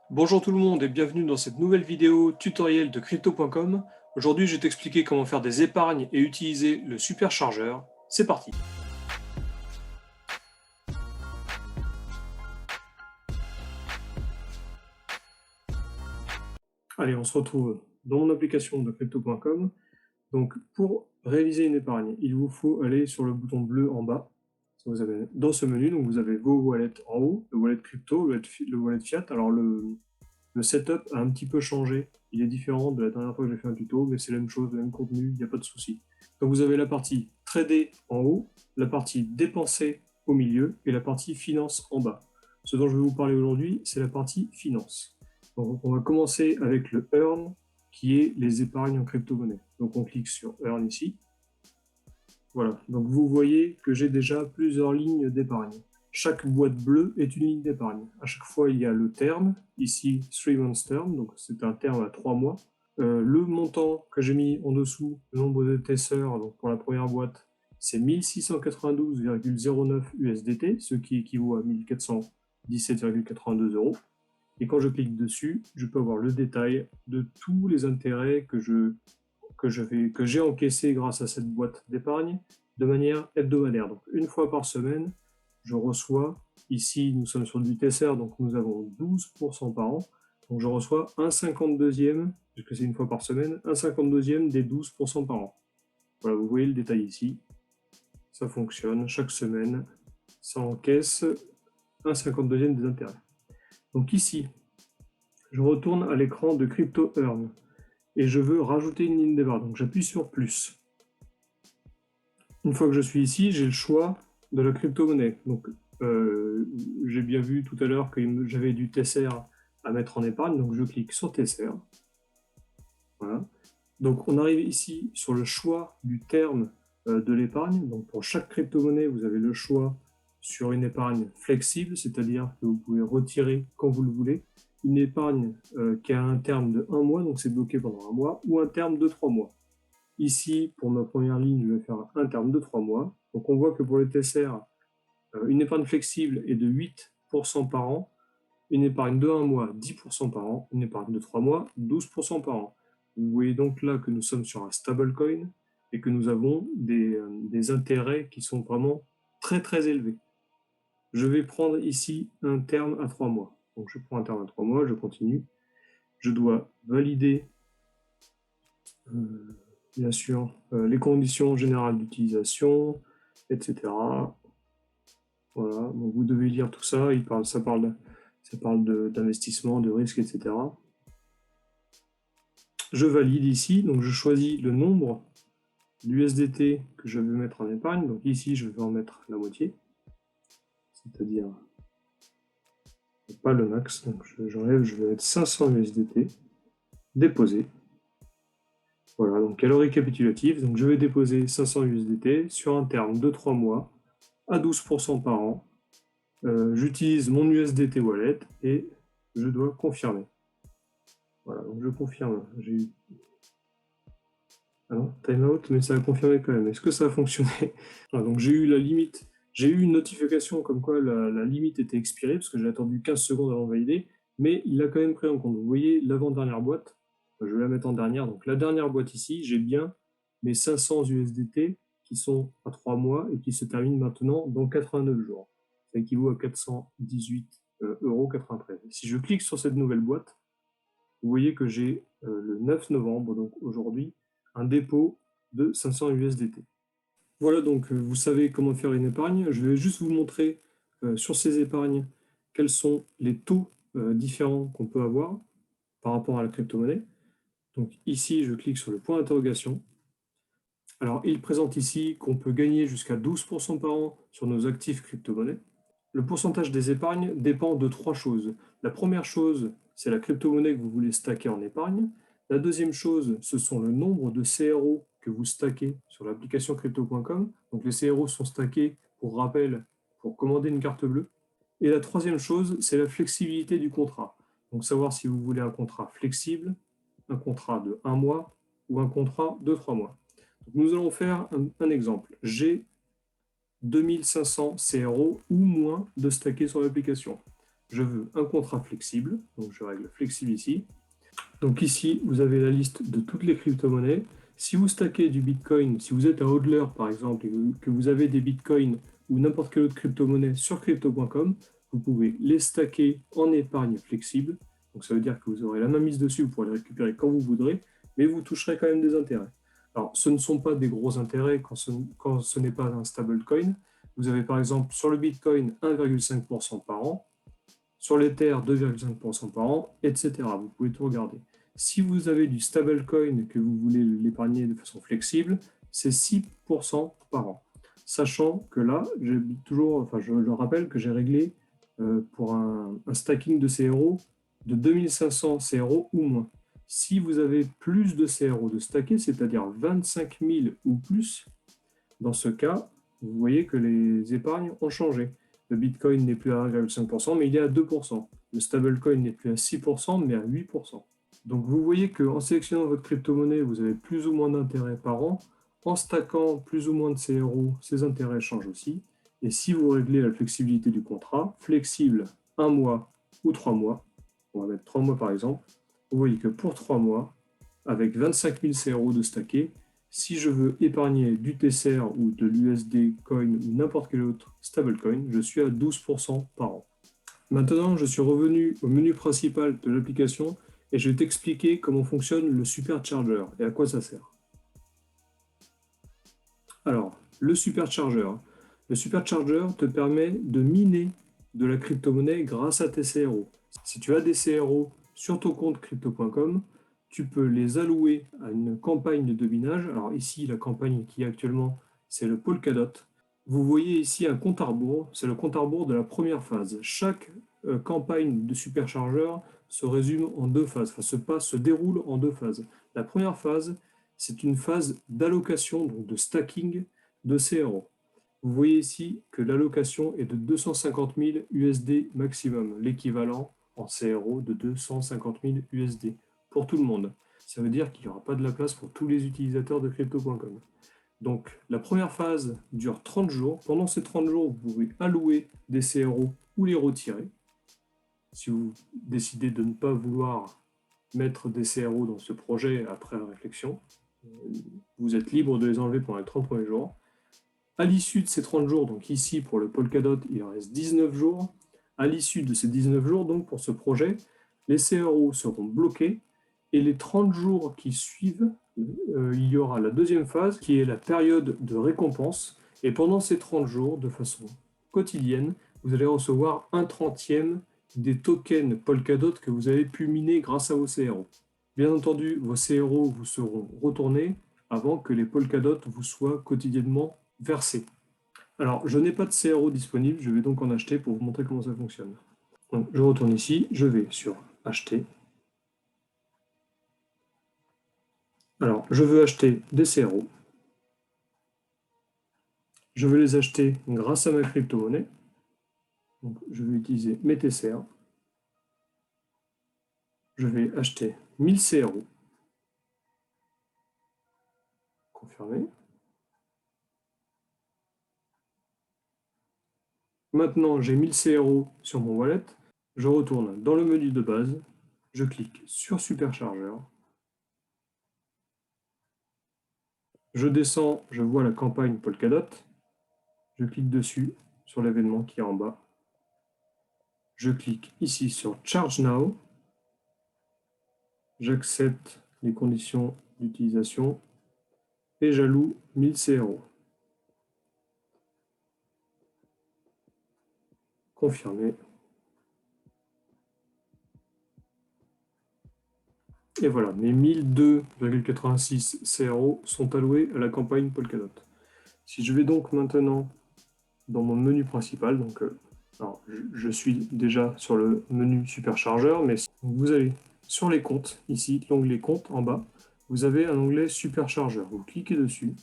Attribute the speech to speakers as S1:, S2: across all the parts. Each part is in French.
S1: Bonjour tout le monde et bienvenue dans cette nouvelle vidéo tutoriel de crypto.com. Aujourd'hui, je vais t'expliquer comment faire des épargnes et utiliser le superchargeur. C'est parti. Allez, on se retrouve dans mon application de crypto.com. Donc, pour réaliser une épargne, il vous faut aller sur le bouton bleu en bas. Vous avez dans ce menu, donc vous avez vos wallets en haut, le wallet crypto, le wallet fiat. Alors le setup a un petit peu changé. Il est différent de la dernière fois que j'ai fait un tuto, mais c'est la même chose, le même contenu, il n'y a pas de souci. Donc vous avez la partie trader en haut, la partie dépenser au milieu et la partie finance en bas. Ce dont je vais vous parler aujourd'hui, c'est la partie finance. Donc on va commencer avec le Earn, qui est les épargnes en crypto-monnaie. Donc on clique sur Earn ici. Voilà, donc vous voyez que j'ai déjà plusieurs lignes d'épargne. Chaque boîte bleue est une ligne d'épargne. À chaque fois, il y a le terme, ici 3 months term, donc c'est un terme à 3 mois. Le montant que j'ai mis en dessous, le nombre de tesseurs, donc pour la première boîte, c'est 1692,09 USDT, ce qui équivaut à 1417,82 euros. Et quand je clique dessus, je peux avoir le détail de tous les intérêts que j'ai encaissé grâce à cette boîte d'épargne de manière hebdomadaire. Donc une fois par semaine, je reçois, ici nous sommes sur du TSR, donc nous avons 12% par an, donc je reçois un 52e, puisque c'est une fois par semaine, un 52e des 12% par an. Voilà, vous voyez le détail ici, ça fonctionne, chaque semaine, ça encaisse un 52e des intérêts. Donc ici, je retourne à l'écran de Crypto Earn et je veux rajouter une ligne d'épargne, donc j'appuie sur plus. Une fois que je suis ici, j'ai le choix de la crypto-monnaie. Donc, j'ai bien vu tout à l'heure que j'avais du Tesser à mettre en épargne, donc je clique sur Tesser. Voilà. Donc, on arrive ici sur le choix du terme de l'épargne. Donc, pour chaque crypto-monnaie, vous avez le choix sur une épargne flexible, c'est-à-dire que vous pouvez retirer quand vous le voulez. Une épargne qui a un terme de 1 mois, donc c'est bloqué pendant 1 mois, ou un terme de 3 mois. Ici, pour ma première ligne, je vais faire un terme de 3 mois. Donc on voit que pour le TSR, une épargne flexible est de 8% par an, une épargne de 1 mois, 10% par an, une épargne de 3 mois, 12% par an. Vous voyez donc là que nous sommes sur un stablecoin et que nous avons des intérêts qui sont vraiment très très élevés. Je vais prendre ici un terme à 3 mois. Donc je prends un terme à 3 mois, je continue. Je dois valider bien sûr, les conditions générales d'utilisation, etc. Voilà, donc vous devez lire tout ça, ça parle d'investissement, de risque, etc. Je valide ici, donc je choisis le nombre d'USDT que je veux mettre en épargne. Donc ici, je vais en mettre la moitié, c'est-à-dire pas le max. Donc j'enlève, je vais mettre 500 USDT, déposer. Voilà, donc à l'heure récapitulative, donc je vais déposer 500 USDT sur un terme de 3 mois à 12% par an. J'utilise mon USDT Wallet et je dois confirmer. Voilà, donc je confirme. J'ai eu... Ah non, timeout, mais ça a confirmé quand même. Est-ce que ça a fonctionné? Voilà, donc j'ai eu la limite. J'ai eu une notification comme quoi la limite était expirée, parce que j'ai attendu 15 secondes avant de valider, mais il a quand même pris en compte. Vous voyez l'avant-dernière boîte, je vais la mettre en dernière. Donc la dernière boîte ici, j'ai bien mes 500 USDT qui sont à 3 mois et qui se terminent maintenant dans 89 jours. Ça équivaut à 418,93 euros. Si je clique sur cette nouvelle boîte, vous voyez que j'ai le 9 novembre, donc aujourd'hui, un dépôt de 500 USDT. Voilà, donc vous savez comment faire une épargne. Je vais juste vous montrer sur ces épargnes quels sont les taux différents qu'on peut avoir par rapport à la crypto-monnaie. Donc ici, je clique sur le point d'interrogation. Alors, il présente ici qu'on peut gagner jusqu'à 12% par an sur nos actifs crypto-monnaies. Le pourcentage des épargnes dépend de 3 choses. La première chose, c'est la crypto-monnaie que vous voulez stacker en épargne. La deuxième chose, ce sont le nombre de CRO que vous stackez sur l'application crypto.com. Donc les CRO sont stackés, pour rappel, pour commander une carte bleue. Et la troisième chose, c'est la flexibilité du contrat. Donc savoir si vous voulez un contrat flexible, un contrat de 1 mois ou un contrat de 3 mois. Donc nous allons faire un exemple. J'ai 2500 CRO ou moins de stacker sur l'application. je veux un contrat flexible, donc je règle flexible ici. Donc ici, vous avez la liste de toutes les crypto-monnaies. Si vous stackez du Bitcoin, si vous êtes un hodler par exemple, et que vous avez des Bitcoins ou n'importe quelle autre crypto-monnaie sur crypto.com, vous pouvez les stacker en épargne flexible. Donc ça veut dire que vous aurez la main mise dessus, vous pourrez les récupérer quand vous voudrez, mais vous toucherez quand même des intérêts. Alors ce ne sont pas des gros intérêts quand ce n'est pas un stablecoin. Vous avez par exemple sur le Bitcoin 1,5% par an, sur l'Ether 2,5% par an, etc. Vous pouvez tout regarder. Si vous avez du stablecoin que vous voulez l'épargner de façon flexible, c'est 6% par an. Sachant que là, je le rappelle que j'ai réglé pour un stacking de CRO de 2500 CRO ou moins. Si vous avez plus de CRO de stacker, c'est-à-dire 25 000 ou plus, dans ce cas, vous voyez que les épargnes ont changé. Le Bitcoin n'est plus à 1,5%, mais il est à 2%. Le stablecoin n'est plus à 6%, mais à 8%. Donc vous voyez qu'en sélectionnant votre crypto-monnaie, vous avez plus ou moins d'intérêts par an. En stackant plus ou moins de CRO, ces intérêts changent aussi. Et si vous réglez la flexibilité du contrat, flexible 1 mois ou 3 mois, on va mettre 3 mois par exemple, vous voyez que pour 3 mois, avec 25 000 CRO de stacké, si je veux épargner du TCR ou de l'USD Coin ou n'importe quel autre stablecoin, je suis à 12% par an. Maintenant, je suis revenu au menu principal de l'application et je vais t'expliquer comment fonctionne le supercharger et à quoi ça sert. Alors, le supercharger. Le supercharger te permet de miner de la crypto-monnaie grâce à tes CRO. Si tu as des CRO sur ton compte crypto.com, tu peux les allouer à une campagne de minage. Alors ici, la campagne qui est actuellement, c'est le Polkadot. Vous voyez ici un compte à rebours, c'est le compte à rebours de la première phase. Chaque campagne de superchargeur se résume en deux phases, se déroule en deux phases. La première phase, c'est une phase d'allocation, donc de stacking de CRO. Vous voyez ici que l'allocation est de 250 000 USD maximum, l'équivalent en CRO de 250 000 USD pour tout le monde. Ça veut dire qu'il n'y aura pas de la place pour tous les utilisateurs de crypto.com. Donc la première phase dure 30 jours. Pendant ces 30 jours, vous pouvez allouer des CRO ou les retirer. Si vous décidez de ne pas vouloir mettre des CRO dans ce projet après réflexion, vous êtes libre de les enlever pendant les 30 premiers jours. À l'issue de ces 30 jours, donc ici pour le Polkadot, il reste 19 jours. À l'issue de ces 19 jours, donc pour ce projet, les CRO seront bloqués et les 30 jours qui suivent, il y aura la deuxième phase qui est la période de récompense. Et pendant ces 30 jours, de façon quotidienne, vous allez recevoir 1/30 des tokens Polkadot que vous avez pu miner grâce à vos CRO. Bien entendu, vos CRO vous seront retournés avant que les Polkadot vous soient quotidiennement versés. Alors, je n'ai pas de CRO disponible, je vais donc en acheter pour vous montrer comment ça fonctionne. Donc, je retourne ici, je vais sur Acheter. Alors, je veux acheter des CRO. Je veux les acheter grâce à ma crypto-monnaie. Donc, je vais utiliser mes TCR. Je vais acheter 1000 CRO. Confirmer. Maintenant, j'ai 1000 CRO sur mon wallet. Je retourne dans le menu de base. Je clique sur Supercharger. Je descends, je vois la campagne Polkadot. Je clique dessus, sur l'événement qui est en bas. Je clique ici sur Charge Now. J'accepte les conditions d'utilisation et j'alloue 1000 CRO. Confirmer. Et voilà, mes 1002,86 CRO sont alloués à la campagne Polkadot. Si je vais donc maintenant dans mon menu principal, donc alors, je suis déjà sur le menu superchargeur, mais vous allez sur les comptes, ici, l'onglet compte en bas, vous avez un onglet superchargeur. Vous cliquez dessus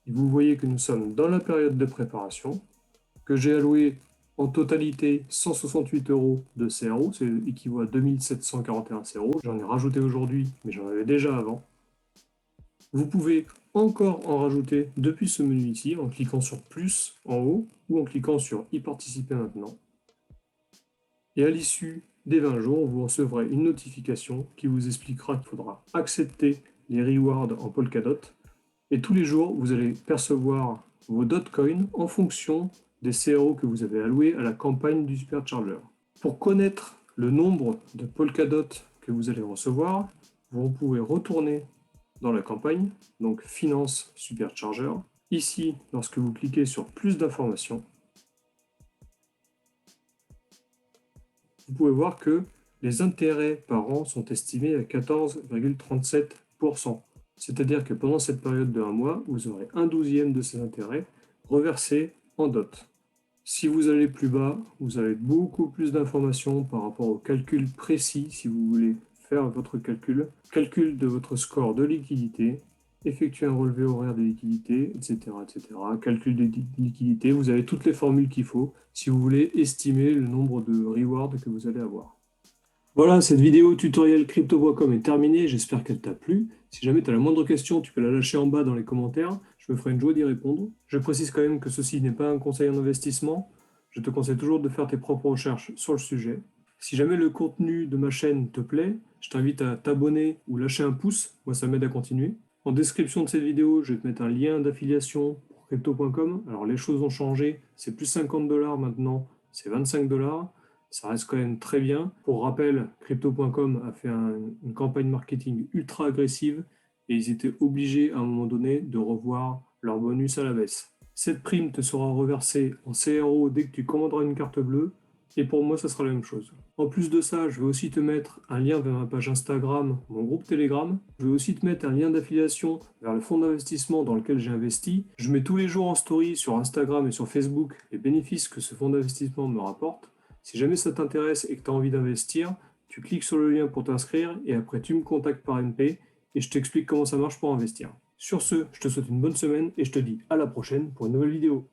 S1: et vous voyez que nous sommes dans la période de préparation, que j'ai alloué en totalité 168 € de CRO, c'est équivaut à 2741 CRO. J'en ai rajouté aujourd'hui, mais j'en avais déjà avant. Vous pouvez encore en rajouter depuis ce menu ici, en cliquant sur plus en haut, ou en cliquant sur y participer maintenant. Et à l'issue des 20 jours, vous recevrez une notification qui vous expliquera qu'il faudra accepter les rewards en Polkadot. Et tous les jours, vous allez percevoir vos Dotcoin en fonction des CRO que vous avez alloués à la campagne du Supercharger. Pour connaître le nombre de Polkadot que vous allez recevoir, vous pouvez retourner dans la campagne, donc Finance Supercharger. Ici, lorsque vous cliquez sur plus d'informations, vous pouvez voir que les intérêts par an sont estimés à 14,37%. C'est-à-dire que pendant cette période de 1 mois, vous aurez 1/12 de ces intérêts reversés en dot. Si vous allez plus bas, vous avez beaucoup plus d'informations par rapport au calcul précis, si vous voulez faire votre calcul de votre score de liquidité, effectuer un relevé horaire des liquidités, etc., calcul des liquidités, vous avez toutes les formules qu'il faut si vous voulez estimer le nombre de rewards que vous allez avoir. Voilà, cette vidéo tutoriel crypto.com est terminée, j'espère qu'elle t'a plu. Si jamais tu as la moindre question, tu peux la lâcher en bas dans les commentaires, je me ferai une joie d'y répondre. Je précise quand même que ceci n'est pas un conseil en investissement, je te conseille toujours de faire tes propres recherches sur le sujet. Si jamais le contenu de ma chaîne te plaît, je t'invite à t'abonner ou lâcher un pouce, moi ça m'aide à continuer. En description de cette vidéo, je vais te mettre un lien d'affiliation pour crypto.com. Alors les choses ont changé, c'est plus 50$ maintenant, c'est 25$. Ça reste quand même très bien. Pour rappel, Crypto.com a fait une campagne marketing ultra agressive et ils étaient obligés à un moment donné de revoir leur bonus à la baisse. Cette prime te sera reversée en CRO dès que tu commanderas une carte bleue et pour moi, ça sera la même chose. En plus de ça, je vais aussi te mettre un lien vers ma page Instagram, mon groupe Telegram. Je vais aussi te mettre un lien d'affiliation vers le fonds d'investissement dans lequel j'ai investi. Je mets tous les jours en story sur Instagram et sur Facebook les bénéfices que ce fonds d'investissement me rapporte. Si jamais ça t'intéresse et que tu as envie d'investir, tu cliques sur le lien pour t'inscrire et après tu me contactes par MP et je t'explique comment ça marche pour investir. Sur ce, je te souhaite une bonne semaine et je te dis à la prochaine pour une nouvelle vidéo.